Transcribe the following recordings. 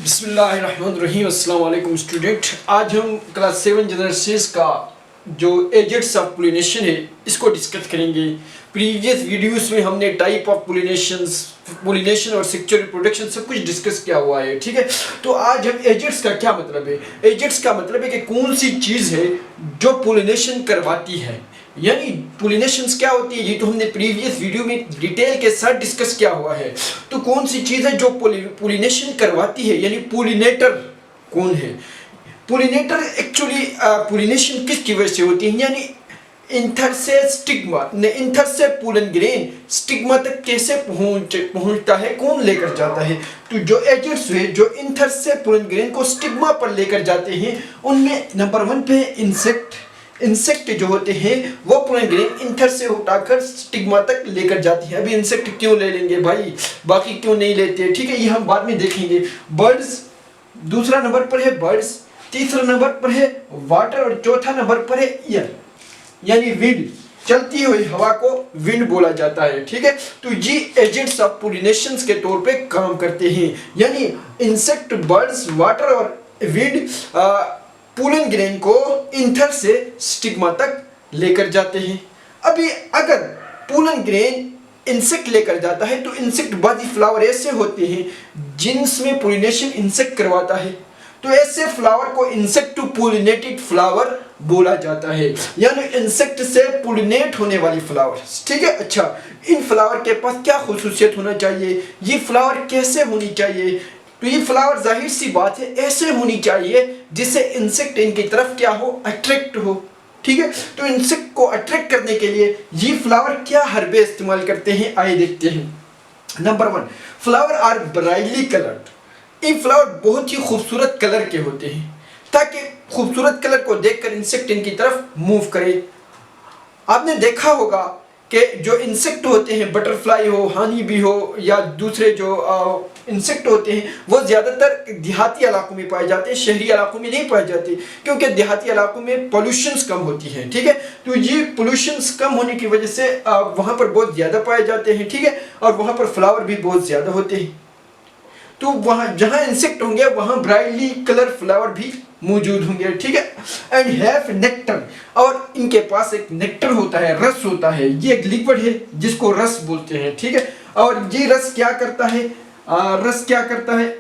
बिस्मिल्लाहिर्रहमानिर्रहीम। अस्सलाम वालेकुम स्टूडेंट। आज हम क्लास 7 जनरल स्टडीज़ का जो एजेंट्स ऑफ पोलिनेशन है इसको डिस्कस करेंगे। प्रीवियस वीडियोस में हमने टाइप ऑफ पोलिनेशन और सेक्सुअल रिप्रोडक्शन सब कुछ डिस्कस किया हुआ है, ठीक है। तो आज हम एजेंट्स का क्या मतलब है, एजेंट्स का मतलब है कि कौन सी चीज़ है जो पोलिनेशन करवाती है, यानी पोलिनेशंस क्या होती है ये तो हमने प्रीवियस वीडियो में डिटेल के साथ डिस्कस किया हुआ है। तो कौन सी चीज़ है जो पोलिनेशन करवाती है, यानी पोलिनेटर कौन है। पोलिनेटर एक्चुअली पोलिनेशन किसकी वजह से होती है, यानी इंथर से स्टिग्मा ने इंथर से पोलन ग्रेन स्टिग्मा तक कैसे पहुंचता है, कौन लेकर जाता है। तो जो एजेंट्स है जो इंथर से पोलन ग्रेन को स्टिग्मा पर लेकर जाते हैं उनमें नंबर 1 पे इंसेक्ट जो होते हैं वो पोलन ग्रेन इंथर से उठाकर स्टिग्मा तक लेकर जाती है। अभी इंसेक्ट क्यों ले लेंगे भाई, बाकी क्यों नहीं लेते, ठीक है, ये हम बाद में देखेंगे। बर्ड्स दूसरा नंबर पर है, बर्ड्स तीसरा नंबर पर है वाटर और चौथा नंबर पर है एयर, यानी विंड, चलती हुई हवा को विंड बोला जाता है, ठीक है। तो ये एजेंट्स ऑफ पोलिनेशन के तौर पे काम करते हैं, यानी इंसेक्ट, बर्ड्स, वाटर और विंड पोलन ग्रेन को इंथर से स्टिग्मा तक लेकर जाते हैं। अभी अगर पोलन ग्रेन इंसेक्ट लेकर जाता है तो इंसेक्ट बाजी फ्लावर ऐसे होते हैं जिनमें पोलिनेशन इंसेक्ट करवाता है, तो ऐसे फ्लावर को इंसेक्ट टू पोलिनेटेड फ्लावर बोला जाता है, यानी इंसेक्ट से पोलिनेट होने वाली फ्लावर, ठीक है। अच्छा, इन फ्लावर के पास क्या खुसूसियत होना चाहिए, ये फ्लावर कैसे होनी चाहिए। तो ये फ्लावर जाहिर सी बात है ऐसे होनी चाहिए जिससे इंसेक्ट इनकी तरफ क्या हो, अट्रैक्ट हो, ठीक है। तो इंसेक्ट को अट्रैक्ट करने के लिए ये फ्लावर क्या हर्बे इस्तेमाल करते हैं, आइए देखते हैं। Number 1, flower are brightly coloured. ये फ्लावर बहुत ही खूबसूरत कलर के होते हैं ताकि खूबसूरत कलर को देखकर इंसेक्ट इनकी तरफ मूव करे। आपने देखा होगा कि जो इंसेक्ट होते हैं, बटरफ्लाई हो, हानी बी हो या दूसरे जो इंसेक्ट होते हैं वो ज़्यादातर देहाती इलाकों में पाए जाते हैं, शहरी इलाकों में नहीं पाए जाते, क्योंकि देहाती इलाकों में पोल्यूशंस कम होती हैं, ठीक है। तो ये पोल्यूशंस कम होने की वजह से वहाँ पर बहुत ज़्यादा पाए जाते हैं, ठीक है, और वहाँ पर फ्लावर भी बहुत ज़्यादा होते हैं। तो वहाँ जहाँ इंसेक्ट होंगे वहाँ ब्राइटली कलर फ्लावर भी मौजूद होंगे, ठीक है। एंड हैव नेक्टर, और इनके पास एक नेक्टर होता है, रस होता है, ये एक लिक्विड है जिसको रस बोलते हैं, ठीक है। और ये रस क्या करता है,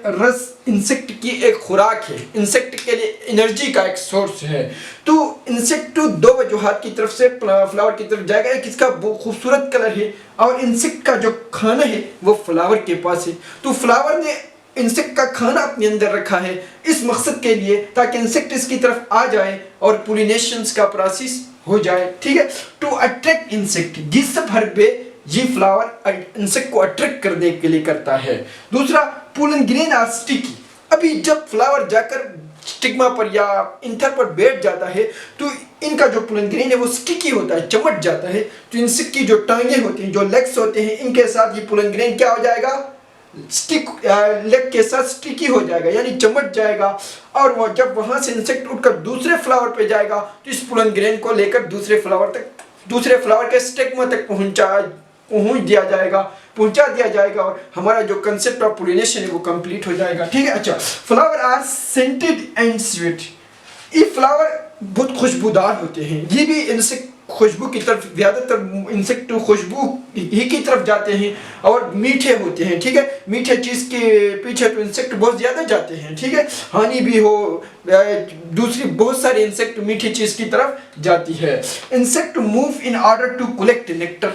रस इंसेक्ट की एक खुराक है, इंसेक्ट के लिए एनर्जी का एक सोर्स है। तो इंसेक्ट तो दो वजूहात की तरफ से फ्लावर की तरफ जाएगा, एक इसका खूबसूरत कलर है और इंसेक्ट का जो खाना है वो फ्लावर के पास है। तो फ्लावर ने इंसेक्ट का खाना अपने अंदर रखा है इस मकसद के लिए ताकि इंसेक्ट इसकी तरफ आ जाए और पोलिनेशन का प्रोसेस हो जाए, ठीक है। टू अट्रैक्ट इंसेक्ट, जिस हर्बे ये फ्लावर इंसेक्ट को अट्रैक्ट करने के लिए करता है। दूसरा, पोलन ग्रेन आर स्टिकी। अभी जब फ्लावर जाकर स्टिग्मा पर या इंथर पर बैठ जाता है तो इनका जो पोलन ग्रेन है वो स्टिकी होता है, चमट जाता है। तो इंसेक्ट की जो टांगे होती हैं, जो लेग्स होते हैं, इनके साथ ये पोलन ग्रेन क्या हो जाएगा, लेग के साथ स्टिकी हो जाएगा, यानी चमट जाएगा। और वो जब वहां से इंसेक्ट उठकर दूसरे फ्लावर पे जाएगा तो इस पोलन ग्रेन को लेकर दूसरे फ्लावर के स्टिग्मा तक पहुंचा दिया जाएगा और हमारा जो कंसेप्ट ऑफ पोलिनेशन है वो कंप्लीट हो जाएगा, ठीक है। अच्छा, flower are scented and sweet. ये फ्लावर बहुत खुशबूदार होते हैं, ये भी इंसेक्ट खुशबू की तरफ, ज़्यादातर इंसेक्ट खुशबू ही की तरफ जाते हैं और मीठे होते हैं, ठीक है। मीठे चीज़ के पीछे तो इंसेक्ट बहुत ज़्यादा जाते हैं, ठीक है। हानी भी हो, दूसरी बहुत सारी इंसेक्ट मीठी चीज़ की तरफ जाती है। Insect move in order to collect nectar.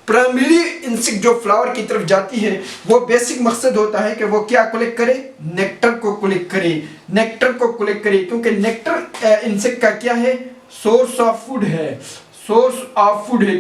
Primary insect जो फ्लावर की तरफ जाती है वो बेसिक मकसद होता है कि वो क्या कलेक्ट करे, नेक्टर को कलेक्ट करे, क्योंकि नेक्टर इंसेक्ट का क्या है, सोर्स ऑफ फूड है।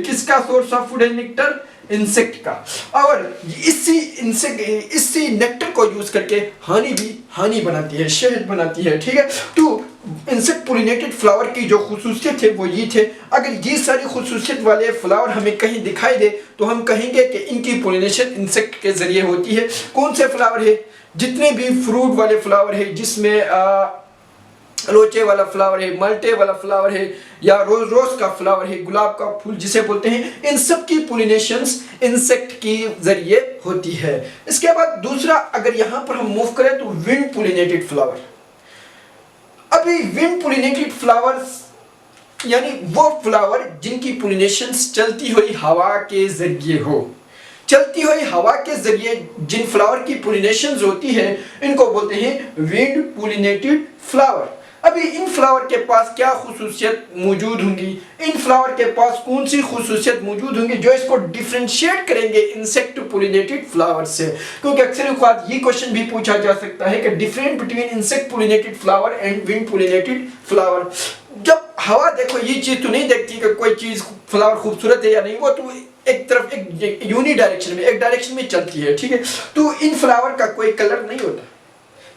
किसका सोर्स ऑफ फूड है, नेक्टर, इंसेक्ट का। और इसी नेक्टर को यूज करके हानी बनाती है, शहद बनाती है, ठीक है। तो इंसेक्ट पोलिनेटेड फ्लावर की जो खुसूसियत है वो ये थे। अगर ये सारी खुसूसियत वाले फ्लावर हमें कहीं दिखाई दे तो हम कहेंगे कि इनकी पोलिनेशन इंसेक्ट के जरिए होती है। कौन से फ्लावर है, जितने भी फ्रूट वाले फ्लावर है जिसमें लोचे वाला फ्लावर है, मल्टे वाला फ्लावर है, या रोज का फ्लावर है, गुलाब का फूल जिसे बोलते हैं, इन सब की पोलिनेशंस इंसेक्ट के जरिए होती है। इसके बाद दूसरा अगर यहां पर हम मूव करें तो विंड पोलिनेटेड फ्लावर। अभी विंड पोलिनेटेड फ्लावर्स यानी वो फ्लावर जिनकी पोलिनेशंस चलती हुई हवा के जरिए हो। चलती हुई हवा के जरिए जिन फ्लावर की पोलिनेशंस होती है इनको बोलते हैं विंड पोलिनेटेड फ्लावर। अभी इन फ्लावर के पास क्या खुसूसियत मौजूद होंगी, इन फ्लावर के पास कौन सी खुसूसियत मौजूद होंगी जो इसको डिफरेंशिएट करेंगे इंसेक्ट पोलिनेटेड फ्लावर से। क्योंकि अक्सर औक़ात ये क्वेश्चन भी पूछा जा सकता है कि different between insect pollinated flower and wind pollinated flower. जब हवा देखो ये चीज तो नहीं देखती कि कोई चीज फ्लावर खूबसूरत है या नहीं, वो तो एक तरफ एक यूनी डायरेक्शन में, एक डायरेक्शन में चलती है, ठीक है। तो इन फ्लावर का कोई कलर नहीं होता,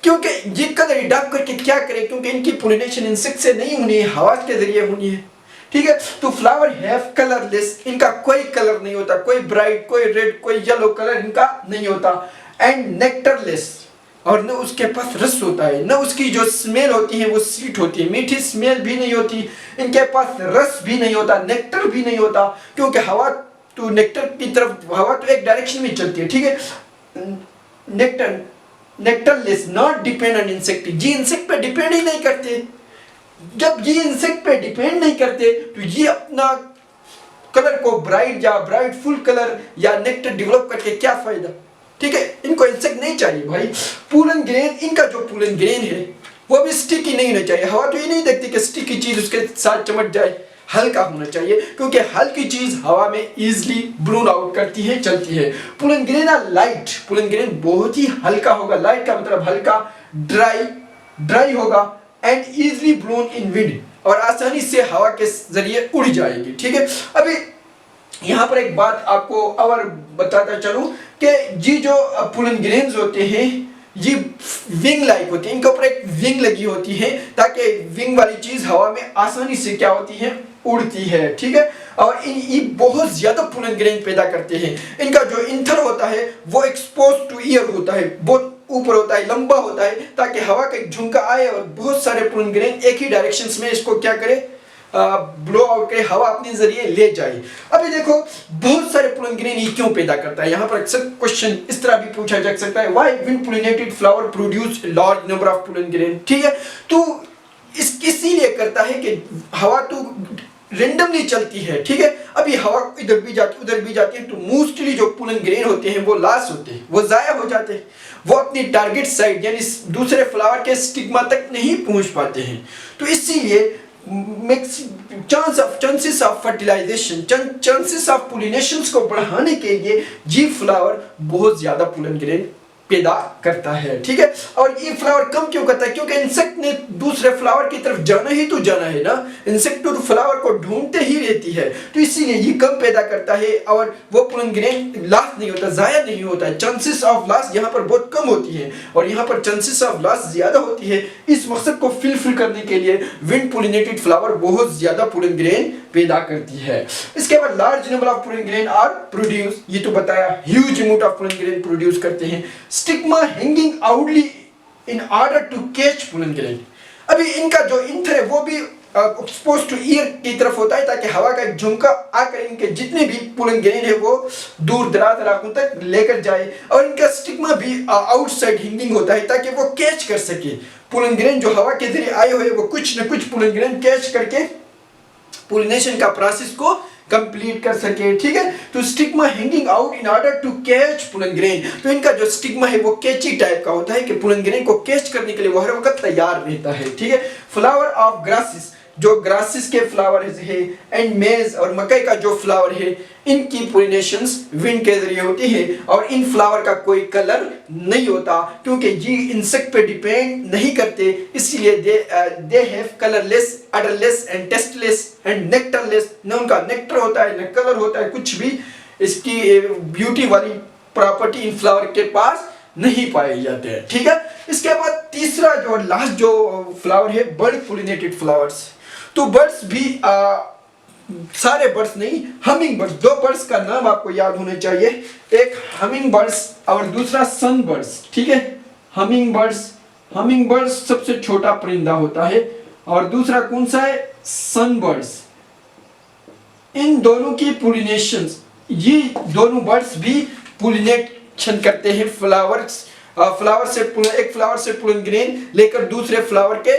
क्योंकि ये कलर डार्क करके क्या करें, क्योंकि इनकी पोलिनेशन इंसेक्ट से नहीं होनी है, हवा के जरिए होनी है, ठीक है। तो फ्लावर हैव कलरलेस, इनका कोई कलर नहीं होता, कोई ब्राइट, कोई रेड, कोई येलो कलर इनका नहीं होता। एंड नेक्टरलेस, और न उसके पास रस होता है, न उसकी जो स्मेल होती है वो स्वीट होती है, मीठी स्मेल भी नहीं होती, इनके पास रस भी नहीं होता, नेक्टर भी नहीं होता, क्योंकि हवा तो नेक्टर की तरफ, हवा तो एक डायरेक्शन में चलती है, ठीक है। Nectarless, not depend on insect, जी इंसेक्ट पे डिपेंड ही नहीं करते। जब ये इंसेक्ट पे डिपेंड नहीं करते तो ये अपना कलर को ब्राइट या ब्राइटफुल कलर या नेक्टर डेवलप करके क्या फायदा, ठीक है। इनको इंसेक्ट नहीं चाहिए भाई। पोलन ग्रेन, इनका जो पोलन ग्रेन है वो भी स्टिकी नहीं होना चाहिए। हवा तो ये नहीं देखती कि स्टिकी चीज उसके साथ चमक जाए, हल्का होना चाहिए, क्योंकि हल्की चीज हवा में इजीली ब्लोन आउट करती है, चलती है। Pollen grain light, pollen grain बहुत ही हल्का होगा, लाइट का मतलब हल्का, ड्राई होगा and easily blown in wind, और आसानी से हवा के जरिए उड़ जाएगी, ठीक है। अभी यहाँ पर एक बात आपको और बताता चलूं कि ये जो पोलन ग्रेन्स होते हैं ये विंग लाइक होती है, इनके ऊपर एक विंग लगी होती है ताकि विंग वाली चीज हवा में आसानी से क्या होती है, उड़ती है, ठीक है। और ये बहुत ज्यादा पोलन ग्रेन पैदा करते हैं। इनका जो इंथर होता है वो एक्सपोज टू ईयर होता है, बहुत ऊपर होता है, लंबा होता है, ताकि हवा का एक झुंका आए और बहुत सारे पोलन ग्रेन एक ही डायरेक्शंस में इसको क्या करे, ब्लो आउट करे, हवा अपने जरिए ले जाए। अभी देखो बहुत सारे पोलन ग्रेन ये क्यों पैदा करता है, यहाँ पर अक्सर क्वेश्चन इस तरह भी पूछा जा सकता है, why wind pollinated flower produce large number of pollen grain, ठीक है। तो इसीलिए करता है कि हवा तो रेंडमली चलती है, ठीक है। अभी हवा इधर भी जाती उधर भी जाती है, तो मोस्टली जो पोलन ग्रेन होते हैं वो लॉस होते हैं, वो जाया हो जाते हैं, वो अपनी टारगेट साइड यानी दूसरे फ्लावर के स्टिग्मा तक नहीं पहुंच पाते हैं। तो इसीलिए chances of fertilisation, chances of pollination को बढ़ाने के लिए ये फ्लावर बहुत ज्यादा पोलन ग्रेन पैदा करता है, ठीक है। और ये फ्लावर कम क्यों करता है, क्योंकि इंसेक्ट ने दूसरे फ्लावर की तरफ जाना ही तो जाना है ना, इंसेक्ट तो फ्लावर को ढूंढते ही रहती है, तो इसीलिए ये कम पैदा करता है और वो पोलन ग्रेन लॉस नहीं होता, जाया नहीं होता है। चांसेस ऑफ लॉस यहाँ पर बहुत कम होती है और यहाँ पर चांसेस ऑफ लॉस ज्यादा होती है। इस मकसद को फुलफिल करने के लिए विंड पोलिनेटेड फ्लावर बहुत ज्यादा पोलन ग्रेन पैदा करती है। इसके बाद large number of pollen grain are produce, ये तो बताया, huge amount of pollen grain produce करते हैं। Stigma hanging outly in order to catch pollen grain, अभी इनका जो इंथर है वो भी एक्सपोज टू ईयर की तरफ होता है ताकि हवा का एक झुमका आकर इनके जितने भी पोलन ग्रेन है वो दूर दराज इलाकों तक लेकर जाए, और इनका स्टिग्मा भी आउटसाइड हैंगिंग होता है ताकि वो कैच कर सके पोलन ग्रेन जो हवा के जरिए आए हुए, वो कुछ न कुछ पोलन ग्रेन कैच करके पोलिनेशन का प्रोसेस को कंप्लीट कर सके, ठीक है। तो stigma hanging out in order to catch pollen grain, तो इनका जो स्टिग्मा है वो कैची टाइप का होता है कि पोलन ग्रेन को कैच करने के लिए वो हर वक्त तैयार रहता है, ठीक है। फ्लावर ऑफ ग्रासेस, जो ग्रासेस के फ्लावर है, एंड मेज और मकई का जो फ्लावर है, इनकी पोलिनेशंस विंड के जरिए होती है और इन फ्लावर का कोई कलर नहीं होता क्योंकि ये इंसेक्ट पे डिपेंड नहीं करते, इसलिए they have colourless, odourless and tasteless and nectarless, न उनका नेक्टर होता है न कलर होता है, कुछ भी इसकी ब्यूटी वाली प्रॉपर्टी इन फ्लावर के पास नहीं पाए जाते हैं, ठीक है। इसके बाद तीसरा जो लास्ट जो फ्लावर है बर्ड पोलिनेटेड फ्लावर्स, तो बर्ड्स भी सारे बर्ड्स नहीं, हमिंग बर्ड्स, दो बर्ड्स का नाम आपको याद होना चाहिए, एक हमिंग बर्ड्स और दूसरा सन बर्ड्स, ठीक है। हमिंग बर्ड्स सबसे छोटा परिंदा होता है और दूसरा कौन सा है, सनबर्ड्स। इन दोनों की पोलिनेशन, ये दोनों बर्ड्स भी पोलिनेशन करते हैं फ्लावर्स, फ्लावर से एक फ्लावर से पोलन ग्रेन लेकर दूसरे फ्लावर के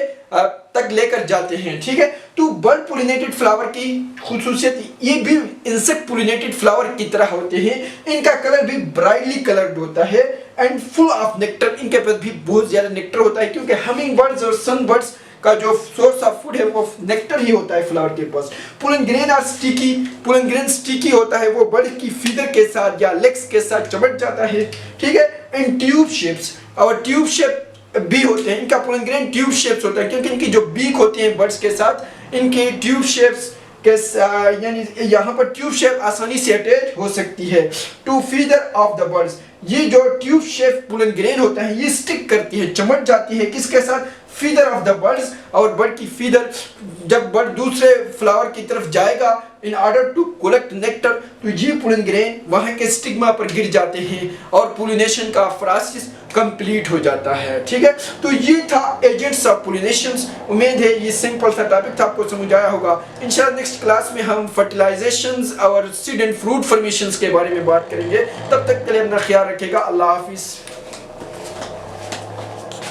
तक लेकर जाते हैं, ठीक है। तो बर्ड पोलिनेटेड फ्लावर की खूबसूरत, ये भी इंसेक्ट पोलिनेटेड फ्लावर की तरह होते हैं। इनका कलर भी ब्राइटली कलर्ड होता है एंड फुल ऑफ नेक्टर, इनके पास भी बहुत ज्यादा नेक्टर होता है, क्योंकि हमिंग बर्ड्स और सन बर्ड्स का जो सोर्स ऑफ फूड है वो नेक्टर ही होता है फ्लावर के पास। पोलन ग्रेन और स्टिकी, पोलन ग्रेन स्टिकी होता है, वो बर्ड की फीदर के साथ या लेग्स के साथ चमट जाता है, ठीक है। इन ट्यूब शेप्स, और ट्यूब शेप भी होते हैं, इनका पोलन ग्रेन ट्यूब शेप्स होता है, क्योंकि इनकी जो बीक होती है बर्ड्स के साथ, इनके ट्यूब शेप्स के यानी यहाँ पर ट्यूब शेप आसानी से अटैच हो सकती है to feather of the birds. ये जो ट्यूब शेप पोलन ग्रेन होता है ये स्टिक करती है, चमट जाती है किसके साथ, फीदर ऑफ द बर्ड्स। और बर्ड की फीदर, जब बर्ड दूसरे फ्लावर की तरफ जाएगा in order to collect nectar, तो ये पोलन ग्रेन वहां के स्टिग्मा पर गिर जाते हैं और पोलिनेशन का प्रोसेस कंप्लीट हो जाता है, ठीक है। तो ये था एजेंट्स ऑफ पोलिनेशंस। उम्मीद है ये सिंपल सा टॉपिक था, आपको समझ आया होगा। इंशाल्लाह नेक्स्ट क्लास में हम फर्टिलाइजेशंस और सीड एंड फ्रूट फॉर्मेशंस के बारे में बात करेंगे। तब तक के लिए अपना ख्याल रखिएगा। अल्लाह हाफिज।